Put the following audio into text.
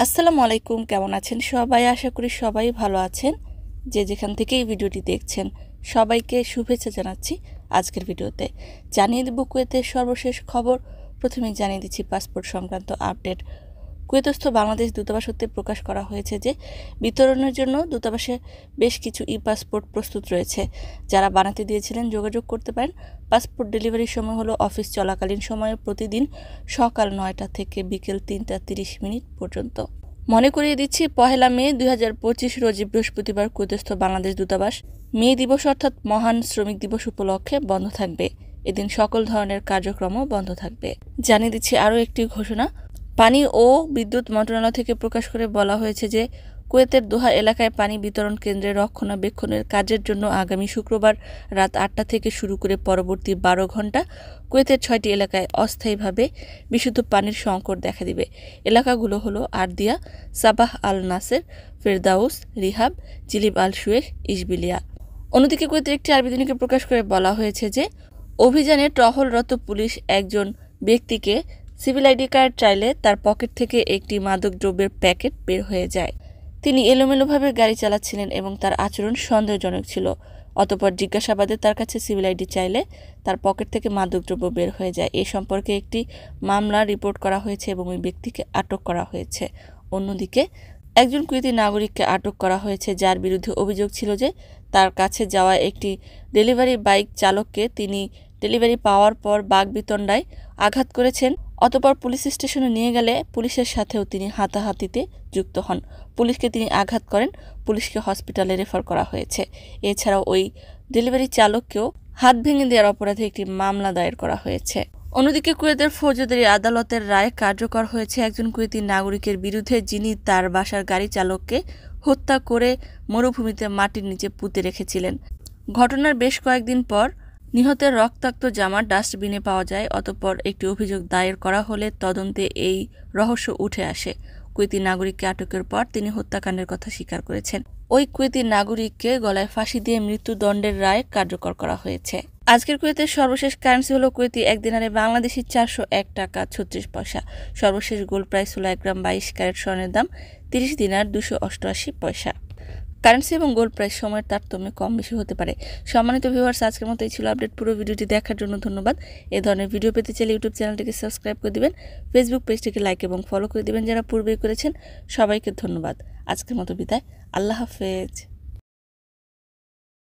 আসসালামু আলাইকুম, কেমন আছেন সবাই? আশা করি সবাই ভালো আছেন। যে যেখান থেকে এই ভিডিওটি দেখছেন সবাইকে শুভেচ্ছা জানাচ্ছি। আজকের ভিডিওতে জানিয়ে দেব কুয়েতের সর্বশেষ খবর। প্রথমেই জানিয়ে দিচ্ছি পাসপোর্ট সংক্রান্ত আপডেট। কুয়েতস্থ বাংলাদেশ দূতাবাস হতে প্রকাশ করা হয়েছে যে বিতরণের জন্য দূতাবাসে বেশ কিছু পাসপোর্ট প্রস্তুত রয়েছে। যারা বানাতে দিয়েছিলেন যোগাযোগ করতে পারেন। পাসপোর্ট ডেলিভারির সময় হলো অফিস চলাকালীন সময়ে প্রতিদিন সকাল 9টা থেকে বিকেল 3টা 30 পর্যন্ত। মনে করিয়ে দিচ্ছি, 1 মে 2025 রোজ বৃহস্পতিবার কুয়েতস্থ বাংলাদেশ দূতাবাস মে দিবস অর্থাৎ মহান শ্রমিক দিবস উপলক্ষে বন্ধ থাকবে। এদিন সকল ধরনের কার্যক্রমও বন্ধ থাকবে। জানিয়ে দিচ্ছি আরও একটি ঘোষণা। পানি ও বিদ্যুৎ মন্ত্রণালয় থেকে প্রকাশ করে বলা হয়েছে যে কুয়েতের দোহা এলাকায় পানি বিতরণ কেন্দ্রের রক্ষণাবেক্ষণের কাজের জন্য আগামী শুক্রবার রাত 8টা থেকে শুরু করে পরবর্তী 12 ঘন্টা কুয়েতের 6টি এলাকায় অস্থায়ীভাবে বিশুদ্ধ পানির সংকট দেখা দিবে। এলাকাগুলো হলো আরদিয়া, সাবাহ আল নাসের, ফেরদাউস, রিহাব, জিলিব আল শুয়েখ, ইসবিলিয়া। অন্যদিকে কুয়েতের একটি আরবি দৈনিকে প্রকাশ করে বলা হয়েছে যে অভিযানে টহলরত পুলিশ একজন ব্যক্তিকে সিভিল আইডি কার্ড চাইলে তার পকেট থেকে একটি মাদকদ্রব্যের প্যাকেট বের হয়ে যায়। তিনি এলোমেলোভাবে গাড়ি চালাচ্ছিলেন এবং তার আচরণ সন্দেহজনক ছিল। অতঃপর জিজ্ঞাসাবাদে তার কাছে সিভিল আইডি চাইলে তার পকেট থেকে মাদকদ্রব্য বের হয়ে যায়। এ সম্পর্কে একটি মামলা রিপোর্ট করা হয়েছে এবং ওই ব্যক্তিকে আটক করা হয়েছে। অন্যদিকে একজন কুয়েতি নাগরিককে আটক করা হয়েছে যার বিরুদ্ধে অভিযোগ ছিল যে তার কাছে যাওয়া একটি ডেলিভারি বাইক চালককে তিনি ডেলিভারি পাওয়ার পর বাকবিতণ্ডায় আঘাত করেছেন। অতঃপর পুলিশ স্টেশনে নিয়ে গেলে পুলিশের সাথেও তিনি হাতাহাতিতে যুক্ত হন। পুলিশকে তিনি আঘাত করেন। পুলিশকে হসপিটালে রেফার করা হয়েছে। এছাড়াও ওই ডেলিভারি চালককেও হাত ভেঙে দেওয়ার অপরাধে একটি মামলা দায়ের করা হয়েছে। অন্যদিকে কুয়েতের ফৌজদারি আদালতের রায় কার্যকর হয়েছে একজন কুয়েতি নাগরিকের বিরুদ্ধে যিনি তার বাসার গাড়ি চালককে হত্যা করে মরুভূমিতে মাটির নিচে পুঁতে রেখেছিলেন। ঘটনার বেশ কয়েকদিন পর নিহতের রক্তাক্ত জামা ডাস্টবিনে পাওয়া যায়। অতঃপর একটি অভিযোগ দায়ের করা হলে তদন্তে এই রহস্য উঠে আসে। কুয়েতি নাগরিককে আটকের পর তিনি হত্যাকাণ্ডের কথা স্বীকার করেছেন। ওই কুয়েতি নাগরিককে গলায় ফাঁসি দিয়ে মৃত্যুদণ্ডের রায় কার্যকর করা হয়েছে। আজকের কুয়েতের সর্বশেষ কারেন্সি হলো কুয়েতি 1 দিনারে বাংলাদেশি 401 টাকা 36 পয়সা। সর্বশেষ গোল্ড প্রাইস হলো 1 গ্রাম 22 ক্যারেট স্বর্ণের দাম 30 দিনার 288 পয়সা। কারেন্সি এবং গোল্ড প্রাইস সময়ের তারতম্যে কম বেশি হতে পারে। সম্মানিত ভিউয়ার্স, আজকের মতো এই ছিল আপডেট। পুরো ভিডিওটি দেখার জন্য ধন্যবাদ। এই ধরনের ভিডিও পেতে চাইলে ইউটিউব চ্যানেলটিকে সাবস্ক্রাইব করে দিবেন, ফেসবুক পেজটিকে লাইক এবং ফলো করে দিবেন যারা পূর্বেই করেছেন। সবাইকে ধন্যবাদ। আজকের মতো বিদায়। আল্লাহ হাফেজ।